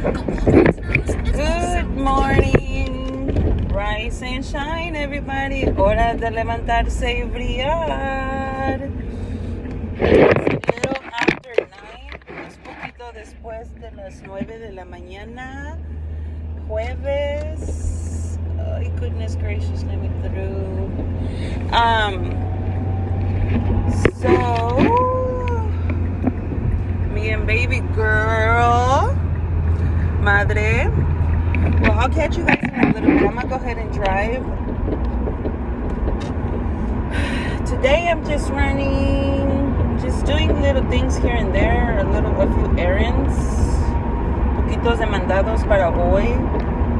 Good morning, rise and shine everybody, hora de levantarse y brillar. It's a little after 9, es poquito después de las 9 de la mañana, jueves. Oh, goodness gracious, let me through. So, me and baby girl, madre. Well, I'll catch you guys in a little bit. I'm gonna go ahead and drive. Today I'm just running, just doing little things here and there, a few errands, poquitos de mandados para hoy,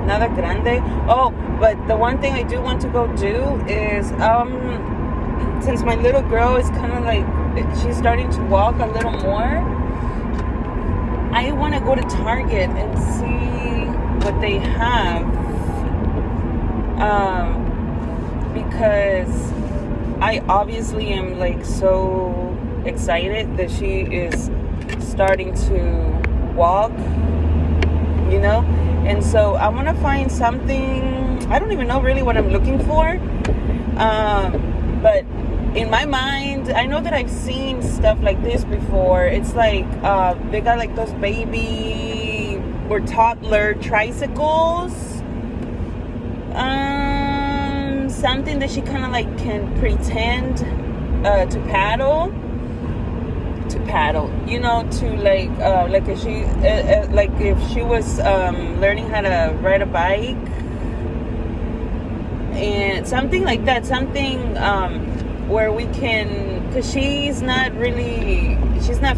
nada grande. Oh, but the one thing I do want to go do is, since my little girl is kind of like, she's starting to walk a little more, I want to go to Target and see what they have, because I obviously am like so excited that she is starting to walk, you know, and so I want to find something. I don't even know really what I'm looking for, but in my mind, I know that I've seen stuff like this before. It's like they got like those baby or toddler tricycles, something that she kind of like can pretend to paddle, you know, to like if she like if she was learning how to ride a bike and something like that, something where we can, because she's not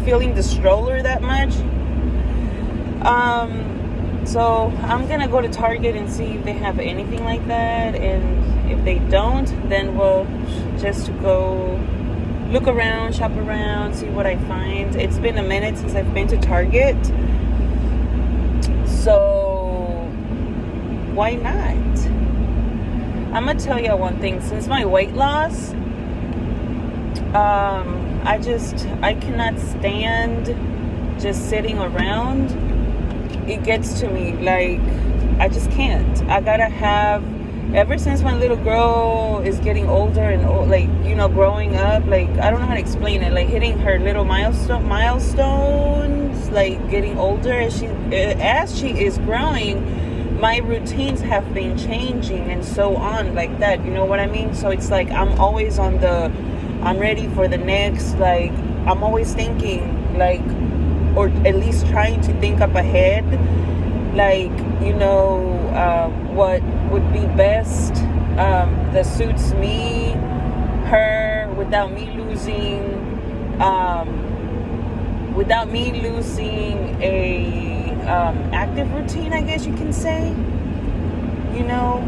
feeling the stroller that much. So I'm gonna go to Target and see if they have anything like that, and if they don't, then we'll just go look around, shop around, see what I find. It's been a minute since I've been to Target, so why not? I'm gonna tell you one thing. Since my weight loss, I cannot stand just sitting around. It gets to me, like, I just can't. I gotta have, ever since my little girl is getting older and like, you know, growing up, like, I don't know how to explain it, like hitting her little milestones, like getting older as she is growing, my routines have been changing and so on, like that, you know what I mean? So it's like I'm always I'm ready for the next, like, I'm always thinking, like, or at least trying to think up ahead, like, you know, what would be best, that suits me, her, without me losing a active routine, I guess you can say. You know,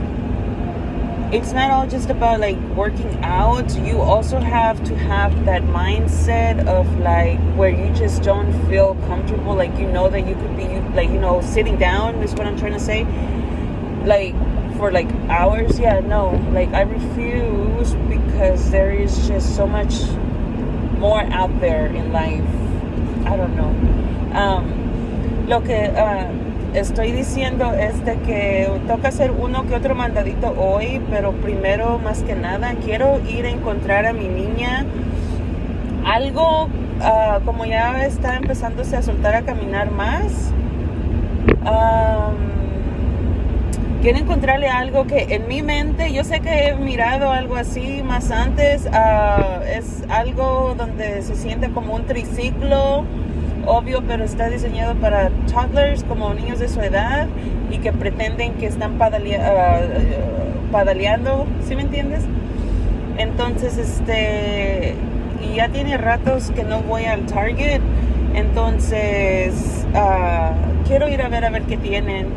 it's not all just about like working out. You also have to have that mindset of like where you just don't feel comfortable, like, you know, that you could be like, you know, sitting down is what I'm trying to say, like for like hours. Yeah, no, like I refuse, because there is just so much more out there in life. I don't know. Lo que estoy diciendo es de que toca hacer uno que otro mandadito hoy, pero primero, más que nada, quiero ir a encontrar a mi niña algo, como ya está empezándose a soltar a caminar más, quiero encontrarle algo que en mi mente, yo sé que he mirado algo así más antes, es algo donde se siente como un triciclo, obvio, pero está diseñado para toddlers, como niños de su edad, y que pretenden que están padaleando, ¿sí me entiendes? Entonces, y ya tiene ratos que no voy al Target, entonces quiero ir a ver qué tienen,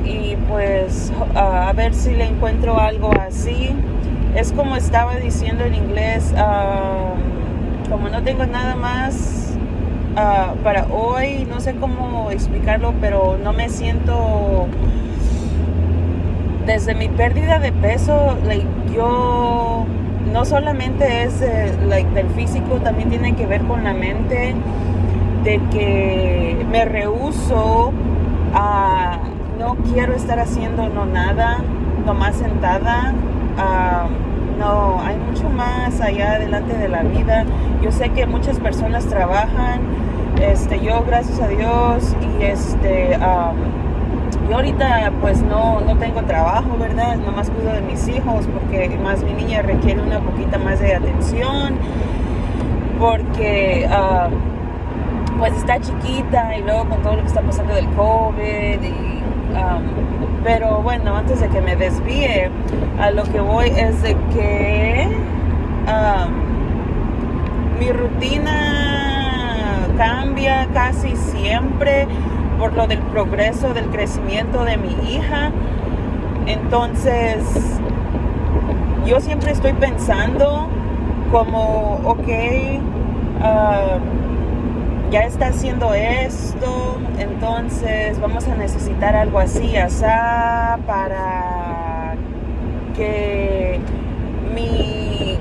y pues a ver si le encuentro algo así. Es como estaba diciendo en inglés, como no tengo nada más para hoy, no sé cómo explicarlo, pero no me siento, desde mi pérdida de peso, like, yo no solamente es like del físico, también tiene que ver con la mente. de que me rehúso a, no quiero estar haciendo nada, nomás sentada. No, hay mucho más allá adelante de la vida. Yo sé que muchas personas trabajan, yo gracias a Dios, y yo ahorita pues no tengo trabajo, ¿verdad? Nomás cuido de mis hijos porque más mi niña requiere una poquita más de atención porque pues está chiquita y luego con todo lo que está pasando del COVID pero bueno, antes de que me desvíe, a lo que voy es de que mi rutina cambia casi siempre por lo del progreso, del crecimiento de mi hija. Entonces, yo siempre estoy pensando como, ok, ya está haciendo esto, entonces vamos a necesitar algo así, asá, para que mi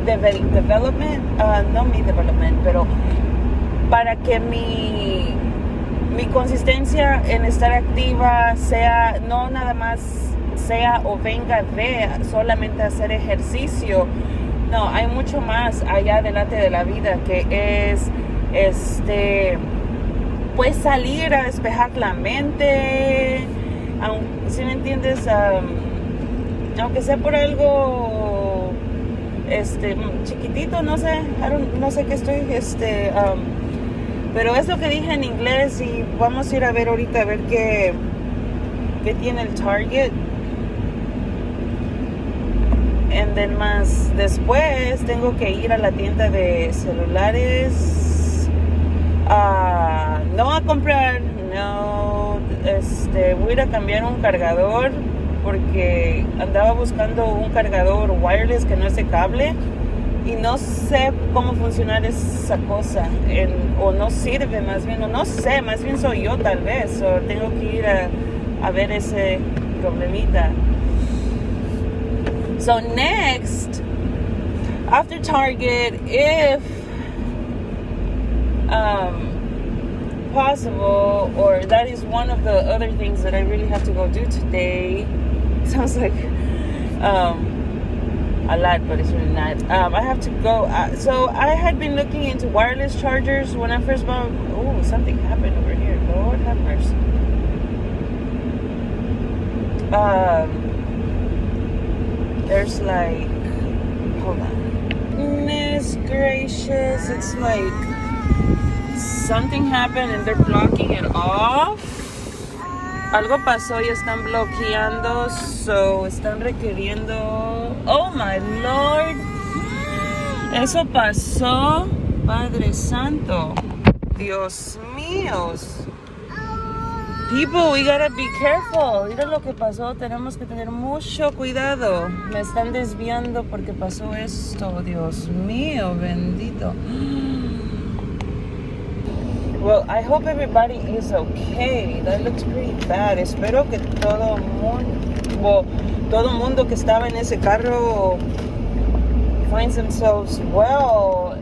development, no mi development, pero para que mi consistencia en estar activa sea, no nada más sea o venga de solamente hacer ejercicio. No, hay mucho más allá adelante de la vida, que es pues salir a despejar la mente, si me entiendes, aunque sea por algo chiquitito, no sé qué estoy, pero es lo que dije en inglés, y vamos a ir a ver ahorita a ver qué tiene el Target. And then más después tengo que ir a la tienda de celulares, no a comprar, no, voy a ir a cambiar un cargador porque andaba buscando un cargador wireless que no es de cable y no sé cómo funcionar esa cosa, o no sirve más bien, o no sé, más bien soy yo tal vez, o tengo que ir a ver ese problemita. So next, after Target, if possible, or that is one of the other things that I really have to go do today. Sounds like a lot, but it's really not. I have to go. So I had been looking into wireless chargers when I first bought. Oh, something happened over here. Lord have mercy. There's like, hold on. Goodness gracious, it's like something happened and they're blocking it off. Algo pasó y están bloqueando, so están requiriendo. Oh my Lord, eso pasó, Padre Santo, Dios mío. People, we gotta be careful. Mira lo que pasó, tenemos que tener mucho cuidado. Me están desviando porque pasó esto, Dios mío, bendito. Well, I hope everybody is okay. That looks pretty bad. Espero que todo mundo que estaba en ese carro finds themselves well,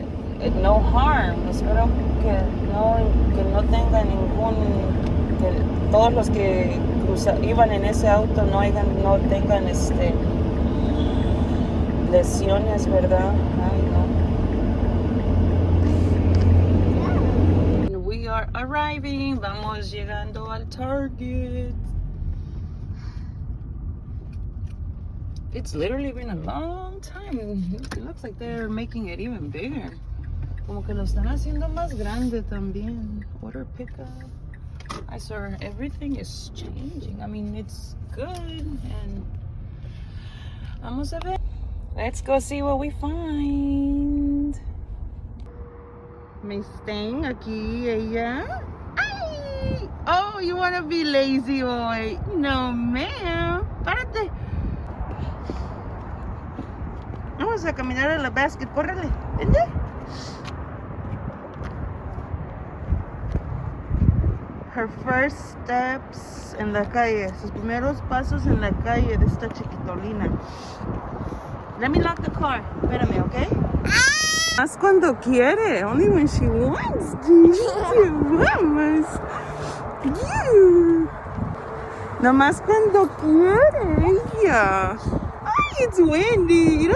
no harm. Espero que no tenga que todos los que iban en ese auto no tengan lesiones, ¿verdad? Ay, no. We are arriving. Vamos llegando al Target. It's literally been a long time. It looks like they're making it even bigger. Como que lo están haciendo más grande también. Order pickup. I saw everything is changing. I mean, it's good, and vamos a ver. Let's go see what we find. Miss Stang aquí, ella. Ay! Oh, you want to be lazy, boy? No, ma'am. Párate. Vamos a caminar a la basket. Córrele. Vente. Her first steps en la calle, sus primeros pasos en la calle de esta chiquitolina. Let me lock the car. Espérame, ¿ok? Más cuando quiere, only when she wants to. Vamos. Nomás cuando quiere ella. Ay, it's windy.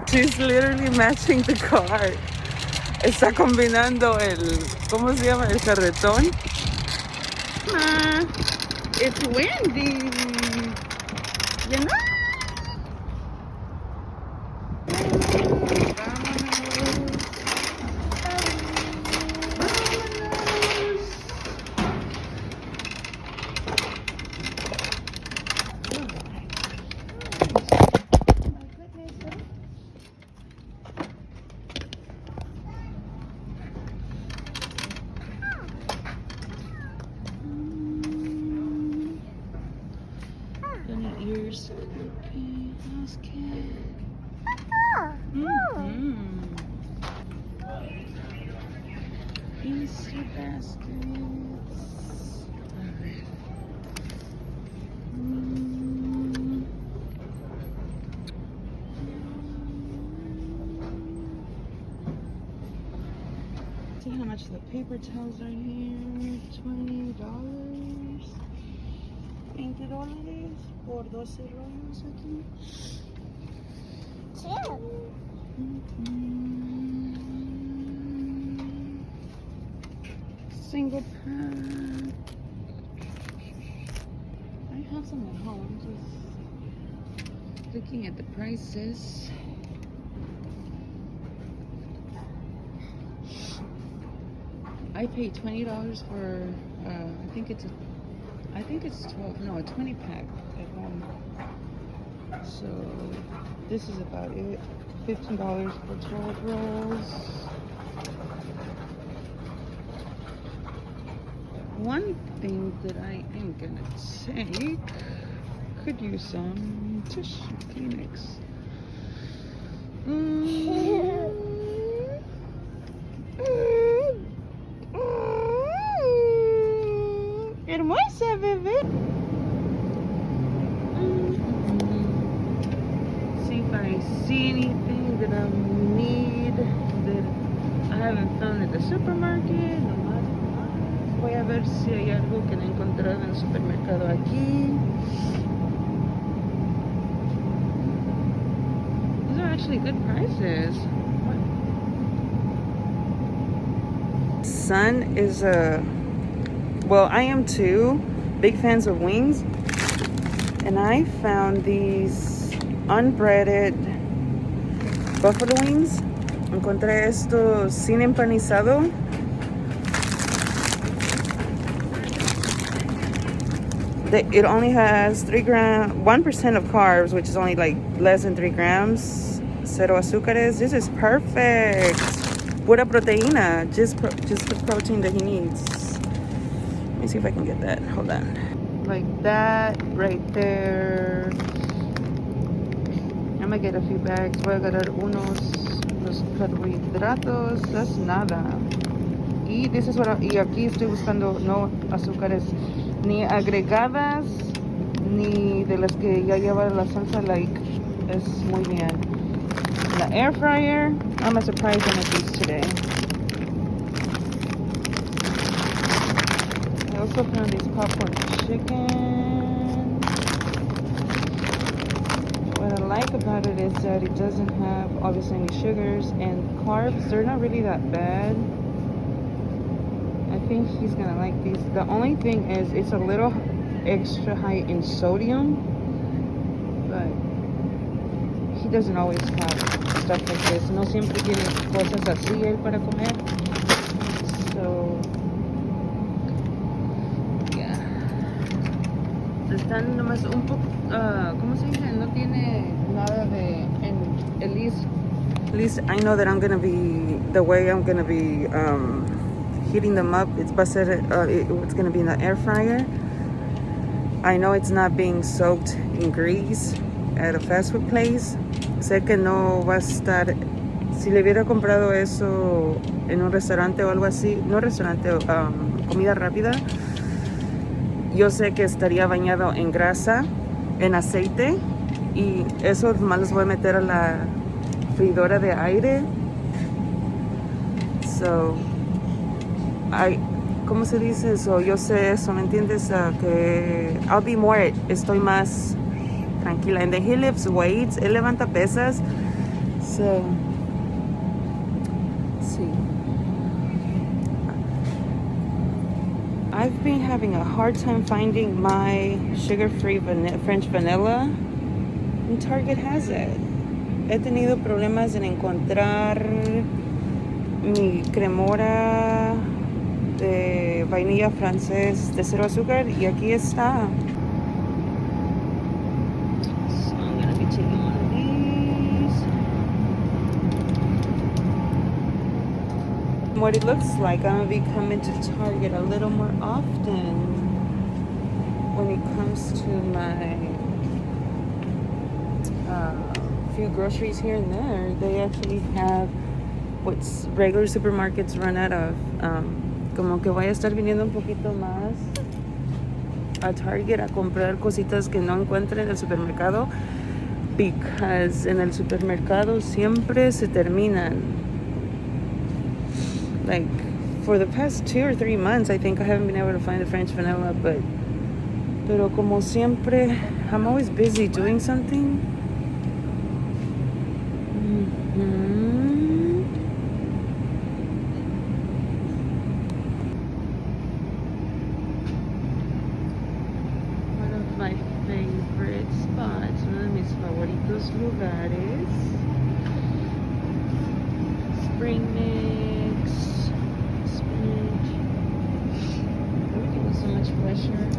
She's literally matching the car. Está combinando ¿cómo se llama? El carretón. It's windy. You know? Ears. Okay. Easter baskets. See how much the paper towels are here. $20. $20 por 12 rollos aquí. Single pack. I have some at home. Just looking at the prices. I paid $20 for I think it's 12, no, a 20 pack at home. So this is about it. $15 for 12 rolls. One thing that I am gonna take, could use some tissue, Kleenex. Hermosa, bebé. See if I see anything that I need that I haven't found at the supermarket. Voy a ver si hay algo que no he encontrado en el supermercado aquí. These are actually good prices. Son is well, I am too, big fans of wings, and I found these unbreaded buffalo wings. Encontré esto sin empanizado. It only has 1% of carbs, which is only like less than 3 grams. Cero azúcares. This is perfect. Pura proteína, just the protein that he needs. Let me see if I can get that. Hold on. Like that right there. I'm gonna get a few bags. Voy a agarrar los carbohidratos. That's nada. Y aquí estoy buscando no azúcares ni agregadas ni de las que ya lleva la salsa, like, es muy bien. La air fryer, I'm surprised at these today. I also found these popcorn chicken. What I like about it is that it doesn't have obviously any sugars and carbs. They're not really that bad. I think he's gonna like these. The only thing is it's a little extra high in sodium, but he doesn't always have stuff like this. No siempre tiene cosas así él para comer. So, yeah. Están nomás un poco, ¿cómo se dice? No tiene nada de, at least I know that I'm gonna be, the way I'm gonna be, heating them up, it's going to be in the air fryer. I know it's not being soaked in grease at a fast food place. Sé que no va a estar, si le hubiera comprado eso en un restaurante o algo así, no restaurante, comida rápida, yo sé que estaría bañado en grasa, en aceite, Y eso más los voy a meter a la freidora de aire. So, ¿cómo se dice eso? Yo sé eso, ¿me entiendes? Que I'll be more, estoy más tranquila. And then he lifts weights, él levanta pesas. So, sí. I've been having a hard time finding my sugar-free French vanilla. And Target has it. He tenido problemas en encontrar mi cremora de vainilla francés de cero azúcar y aquí está. So I'm gonna be taking one of these. What it looks like, I'm gonna be coming to Target a little more often when it comes to my few groceries here and there. They actually have what regular supermarkets run out of. Como que voy a estar viniendo un poquito más a Target a comprar cositas que no encuentro en el supermercado, because en el supermercado siempre se terminan. Like for the past 2 or 3 months, I think I haven't been able to find the French vanilla, pero como siempre, I'm always busy doing something. One of my favorite spots, uno de mis favoritos lugares. Spring mix, spinach. Everything was so much fresher.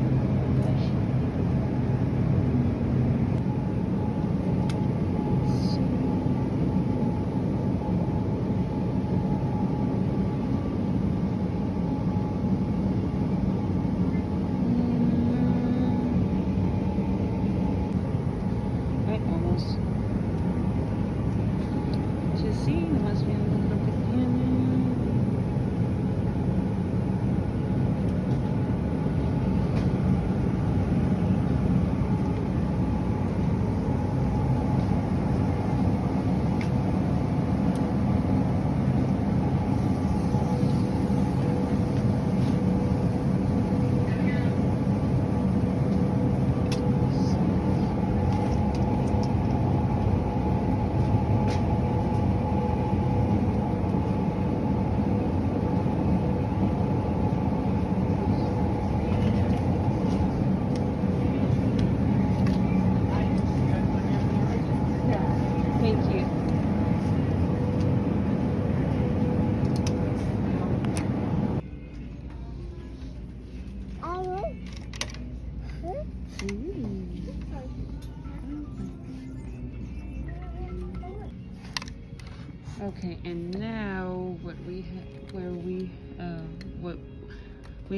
Okay, and now what we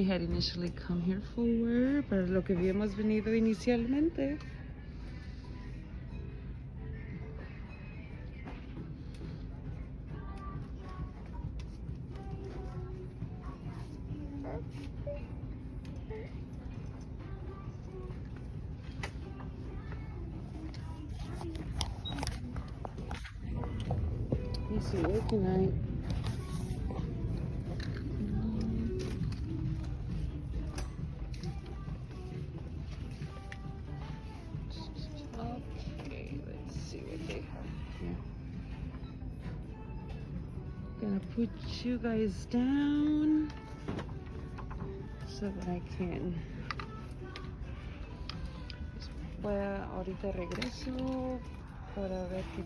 had initially come here for, para lo que habíamos venido inicialmente. Let's see, where can I? Okay, let's see what they have here. Gonna put you guys down so that I can. Ahorita regreso para ver qué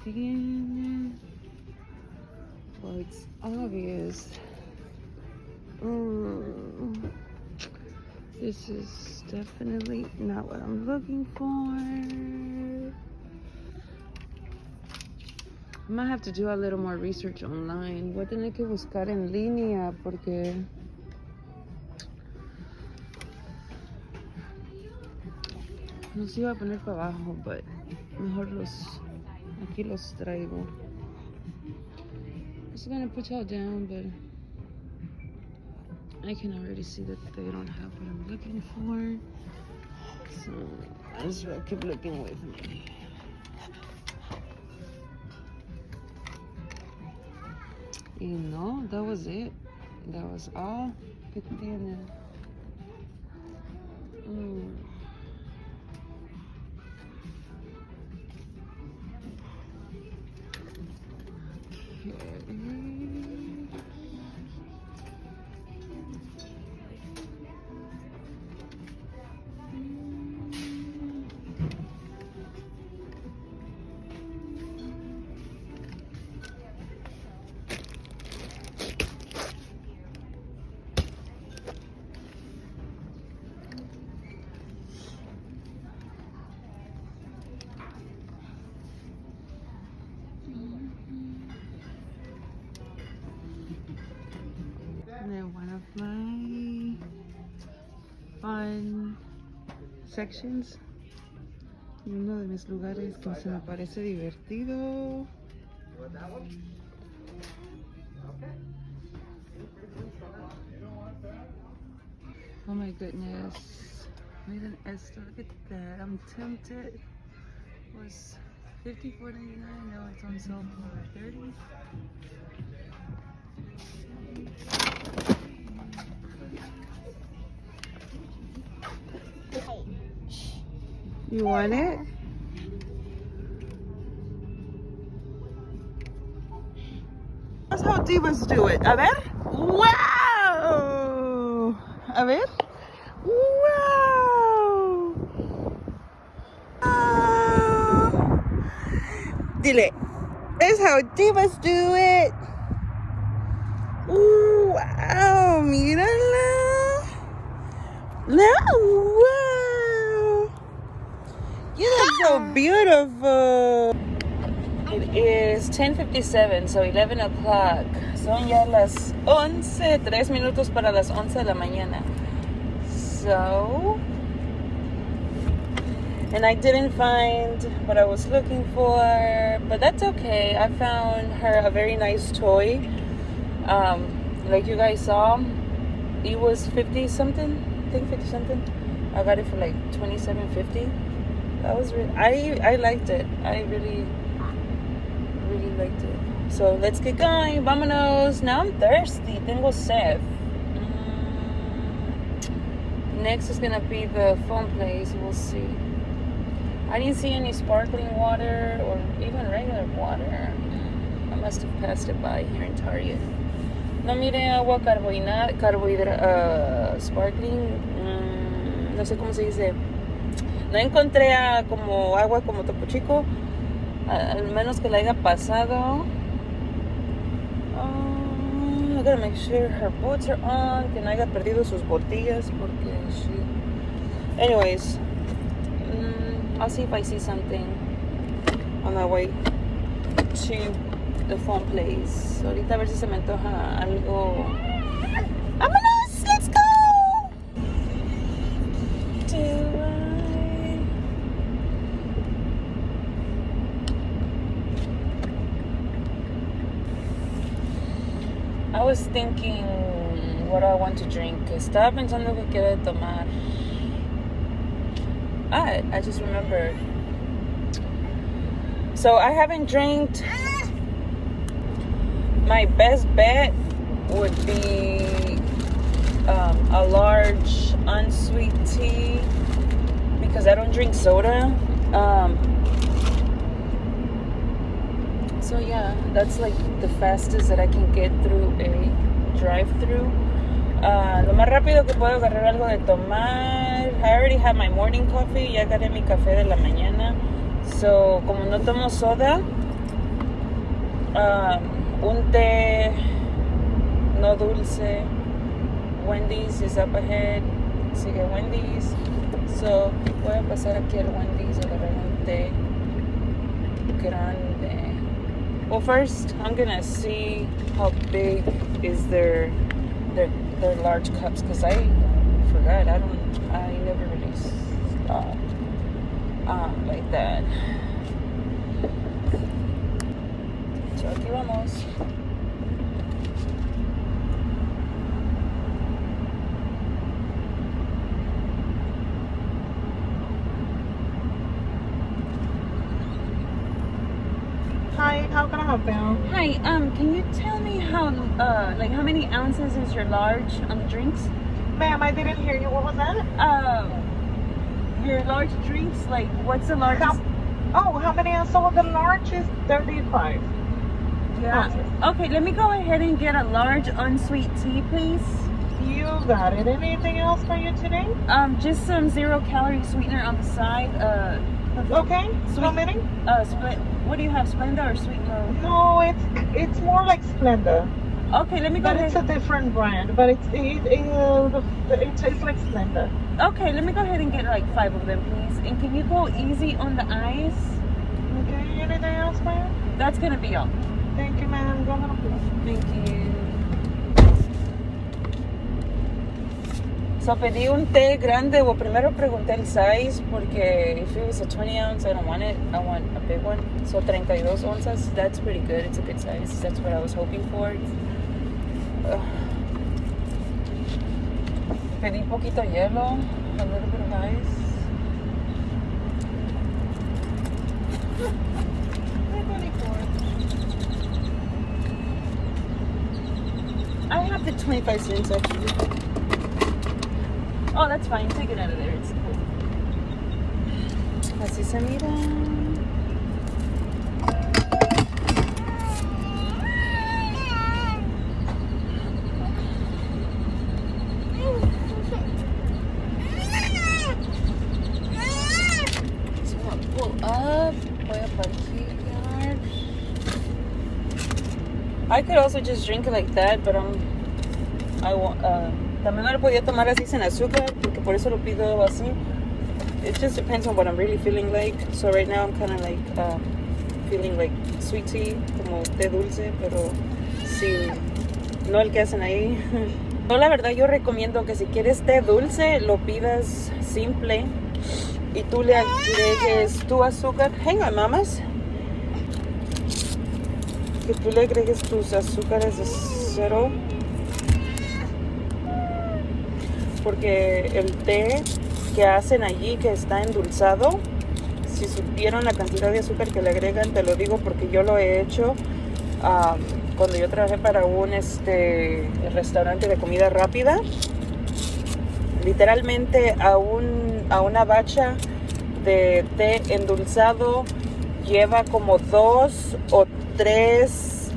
tiene. Well, it's obvious. This is definitely not what I'm looking for. I might have to do a little more research online. Voy a tener que buscar en línea porque los iba a poner para abajo, but mejor aquí los traigo. I was gonna put y'all down, but I can already see that they don't have what I'm looking for. So as well, keep looking with me. You know, that was it. That was all. ¿Qué tiene? One of my fun sections, uno de mis lugares que se me parece divertido. Oh my goodness, made an Esther, look at that. I'm tempted. It was $54.99, now it's on sale for $30. You want it? That's how divas do it. A ver. Wow. A ver. Wow. Dile. That's how divas do it. Wow. Mírala. No. Wow. You look so beautiful. It is 10:57, so 11 o'clock. Son ya las 11, 3 minutos para las 11 de la mañana. So, and I didn't find what I was looking for, but that's okay. I found her a very nice toy. Like you guys saw, it was 50 something. I think 50 something. I got it for like $27.50. That was really, I liked it. I really liked it. So let's get going. Vámonos. Now I'm thirsty. Tengo sed. Next is gonna be the phone place. We'll see. I didn't see any sparkling water or even regular water. I must have passed it by here in Target. No mire agua sparkling. No sé cómo se dice. No encontré como agua como Topo Chico. Al menos que la haya pasado. I gotta make sure her boots are on, que no haya perdido sus botellas porque anyways, I'll see if I see something on my way to the phone place. Ahorita a ver si se me antoja algo. ¡Vámonos! ¡Let's go! I was thinking what I want to drink. Estaba pensando que quiero tomar. I just remembered. So I haven't drank. My best bet would be a large unsweet tea because I don't drink soda. So yeah, that's like the fastest that I can get through a drive-through. Lo más rápido que puedo agarrar algo de tomar. I already had my morning coffee. Ya agarré mi café de la mañana. So, como no tomo soda, un té no dulce. Wendy's is up ahead. Sigue Wendy's. So, voy a pasar aquí al Wendy's a agarrar un té grande. Well, first I'm gonna see how big is their large cups because I forgot. I never really stopped like that. So aquí vamos. help you? Hi, can you tell me how many ounces is your large on the drinks? Ma'am, I didn't hear you. What was that? Your large drinks, like, what's the largest? How many ounces? So the large is 35. Yeah. Ounces. Okay, let me go ahead and get a large unsweet tea, please. You got it. Anything else for you today? Just some 0-calorie sweetener on the side. Okay. How many? What do you have, Splenda or Sweet Low? No, it's more like Splenda. Okay, let me go But ahead. it's a different brand. But it's like Splenda. Okay, let me go ahead and get like 5 of them, please. And can you go easy on the eyes? Okay. Anything else, ma'am? That's gonna be all. Thank you, ma'am. Go ahead, please. Thank you. So pedí un té grande. Well, primero pregunté el size porque if it was a 20 ounce, I don't want it. I want a big one. So 32 onzas. That's pretty good. It's a good size. That's what I was hoping for. Pedí poquito hielo, a little bit of ice. I have the 25 cents actually. Oh, that's fine. Take it out of there. It's cool. Así se mira. So I'm gonna pull up. Voy a parquear. I could also just drink it like that, but también me lo podía tomar así sin azúcar, porque por eso lo pido así. It just depends on what I'm really feeling like. So right now I'm kind of like feeling like sweet tea, como té dulce, pero sin, no el que hacen ahí. No, la verdad yo recomiendo que si quieres té dulce, lo pidas simple y tú le agregues tu azúcar. Hang on, mamas. Que tú le agregues tus azúcares de cero. Porque el té que hacen allí, que está endulzado, si supieron la cantidad de azúcar que le agregan, te lo digo porque yo lo he hecho cuando yo trabajé para un restaurante de comida rápida. Literalmente a una bacha de té endulzado lleva como 2 o 3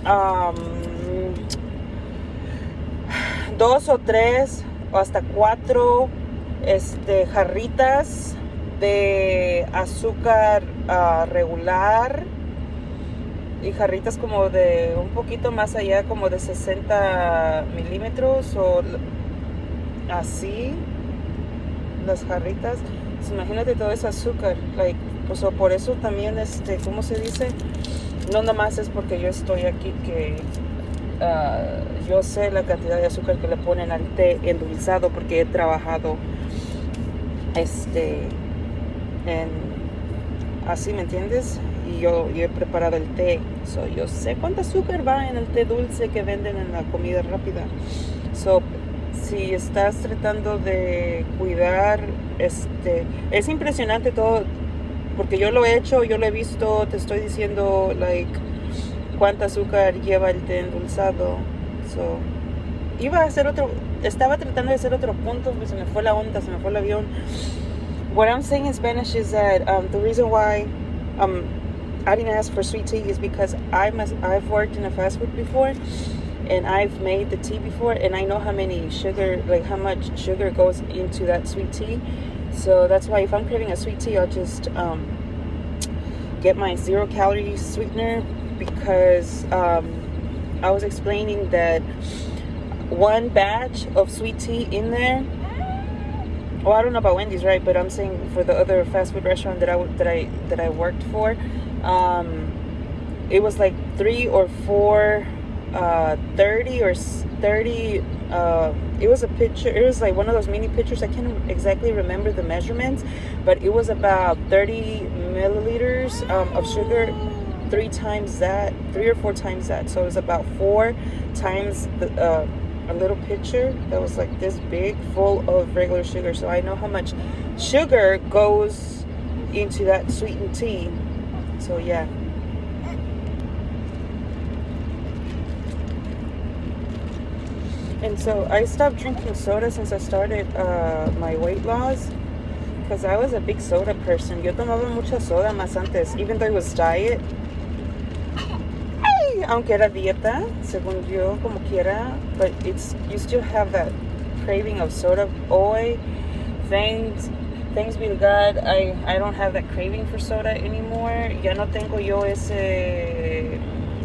o hasta 4 jarritas de azúcar regular y jarritas como de un poquito más allá, como de 60 milímetros o así, las jarritas. Pues imagínate todo ese azúcar, pues, por eso también, ¿cómo se dice? No nomás es porque yo estoy aquí que yo sé la cantidad de azúcar que le ponen al té endulzado porque he trabajado así, ¿me entiendes? Y yo he preparado el té, yo sé cuánto azúcar va en el té dulce que venden en la comida rápida. Si estás tratando de cuidar, es impresionante todo, porque yo lo he hecho, yo lo he visto, te estoy diciendo, cuánta azúcar lleva el té endulzado. Estaba tratando de hacer otro punto, pero se me fue la onda, se me fue el avión. What I'm saying in Spanish is that the reason why I didn't ask for sweet tea is because I've worked in a fast food before, and I've made the tea before, and I know how much sugar goes into that sweet tea. So that's why if I'm craving a sweet tea, I'll just get my 0-calorie sweetener, because I was explaining that one batch of sweet tea in there. Well, I don't know about Wendy's, right? But I'm saying for the other fast food restaurant that I worked for, it was like 3 or 4, 30 or 30. It was a pitcher. It was like one of those mini pitchers. I can't exactly remember the measurements, but it was about 30 milliliters of sugar. 3 or 4 times that. So it was about 4 times a little pitcher that was like this big, full of regular sugar. So I know how much sugar goes into that sweetened tea. So yeah. And so I stopped drinking soda since I started my weight loss. Because I was a big soda person. Yo tomaba mucha soda más antes, even though it was diet. Ay, aunque era dieta, según yo, como quiera. But you still have that craving of soda. Hoy, thanks be to God, I don't have that craving for soda anymore. Ya no tengo yo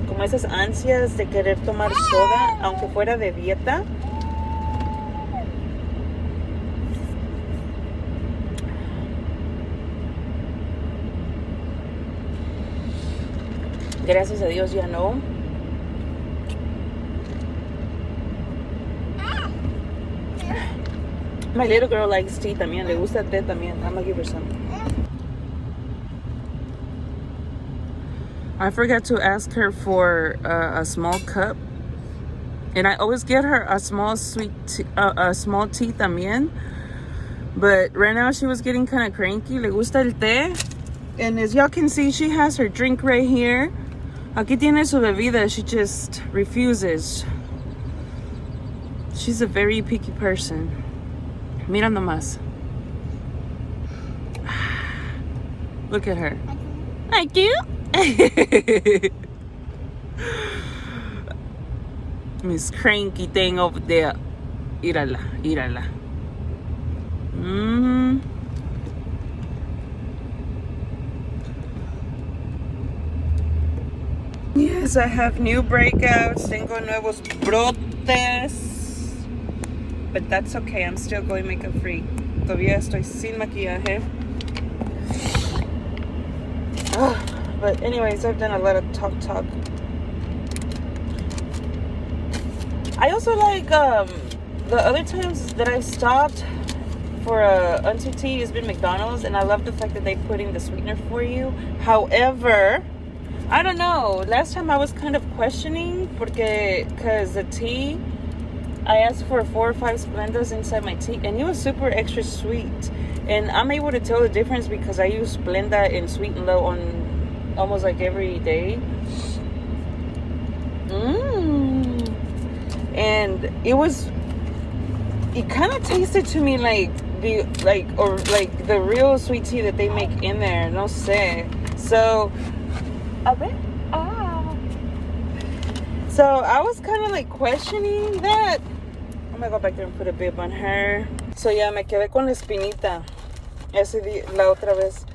como esas ansias de querer tomar soda, aunque fuera de dieta. Gracias a Dios ya no. My little girl likes tea también. Le gusta té también. I'm gonna give her some. I forgot to ask her for a small cup. And I always get her a small sweet tea, a small tea también. But right now she was getting kind of cranky. Le gusta el té. And as y'all can see, she has her drink right here. Aquí tiene su bebida. She just refuses. She's a very picky person. Mira nomás. Look at her. I do. Miss cranky thing over there. Írala. Yes, I have new breakouts. Tengo nuevos brotes. But that's okay. I'm still going makeup free. Todavía estoy sin maquillaje. But anyways, I've done a lot of talk. I also like the other times that I've stopped for unto tea has been McDonald's, and I love the fact that they put in the sweetener for you. However, I don't know. Last time I was kind of questioning because the tea, I asked for 4 or 5 Splendas inside my tea, and it was super extra sweet. And I'm able to tell the difference because I use Splenda and Sweet and Low on almost like every day. And it kind of tasted to me like the real sweet tea that they make in there. No sé. So, so I was kind of like questioning that. I'm gonna go back there and put a bib on her. So ya me quedé con la espinita. La otra vez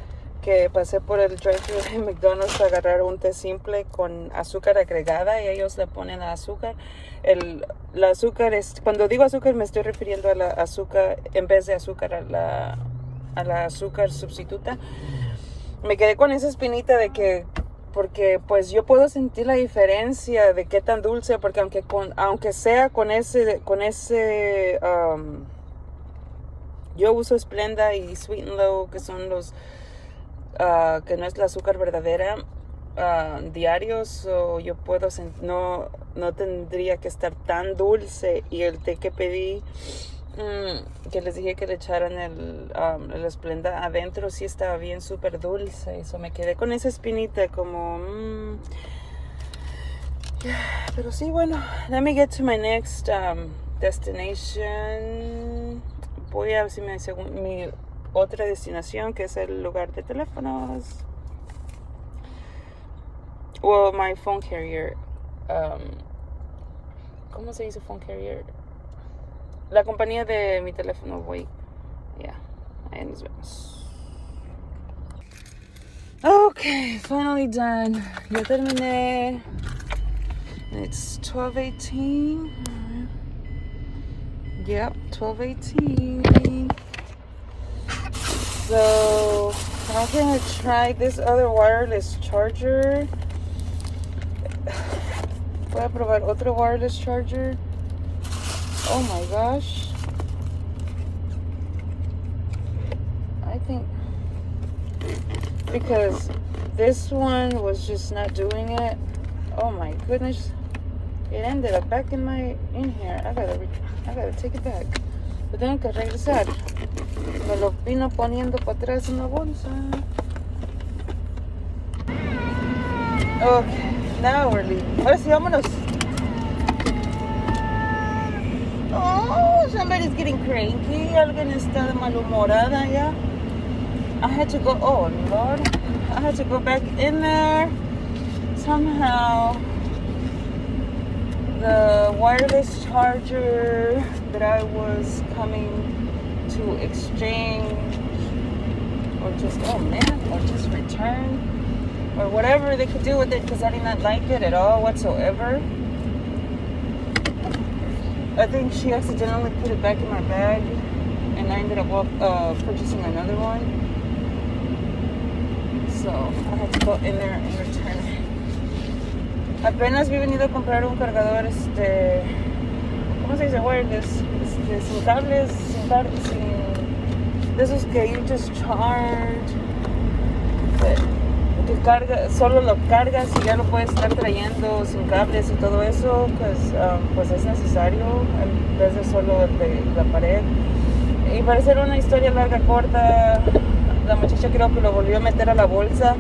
que pasé por el drive-thru de McDonald's a agarrar un té simple con azúcar agregada y ellos le ponen azúcar. El azúcar es, cuando digo azúcar me estoy refiriendo a la azúcar en vez de azúcar a la azúcar sustituta. Me quedé con esa espinita de que porque pues yo puedo sentir la diferencia de qué tan dulce, porque aunque sea con ese yo uso Splenda y Sweet and Low, que son los que no es la azúcar verdadera, diarios, o yo puedo no tendría que estar tan dulce. Y el té que pedí, que les dije que le echaran el Splenda adentro, sí estaba bien súper dulce. Eso me quedé con esa espinita como pero sí, bueno, let me get to my next destination. Voy a ver si mi otra destinación, que es el lugar de teléfonos. Well, my phone carrier. ¿Cómo se dice phone carrier? La compañía de mi teléfono, güey. Yeah. Ahí nos vemos. Okay, finally done. Ya terminé. It's 12:18. Yep, 12:18. So I'm gonna try this other wireless charger. Voy a probar otro wireless charger. Oh my gosh. I think because this one was just not doing it. Oh my goodness. It ended up back in here. I gotta take it back. Lo tengo que regresar. Me lo vino poniendo para atrás en la bolsa. Okay, now we're leaving. Ahora sí, vámonos. somebody's getting cranky. Alguien está de malhumorada ya. I had to go, oh Lord, I had to go back in there. Somehow, the wireless charger that I was coming to exchange, or just, oh man, or just return, or whatever they could do with it, because I did not like it at all whatsoever. I think she accidentally put it back in my bag, and I ended up purchasing another one. So I had to go in there and return it. Apenas vi venido a comprar un cargador, ¿cómo se dice? Wireless, sin cables, de esos que you just charge, que carga, solo lo cargas y ya lo puedes estar trayendo sin cables y todo eso, pues es necesario en vez de solo el de la pared. Y para hacer una historia larga corta, la muchacha creo que lo volvió a meter a la bolsa.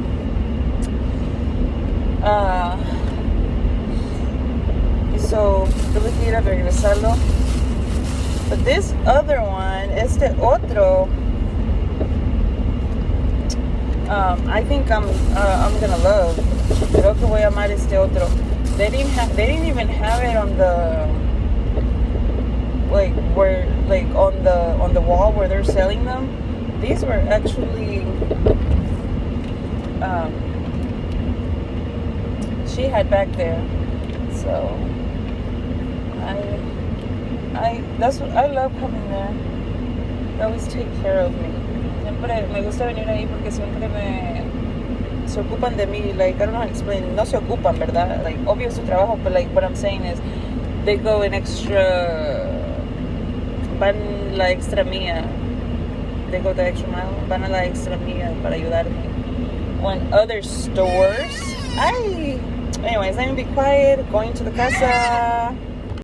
So tuve que ir a regresarlo. But this other one, este otro, I think I'm gonna love. Creo que voy a amar este otro. They didn't even have it on the on the wall where they're selling them. These were actually she had back there. So I love coming there. They always take care of me. Siempre me gusta venir ahí porque siempre se ocupan de mí. Like, I don't know how to explain. No se ocupan, ¿verdad? Like, obvio su trabajo, but like what I'm saying is they go an extra, van la extra mía. They go the extra mile. Van a la extra mía para ayudarme. When other stores, anyways, let me be quiet. Going to the casa.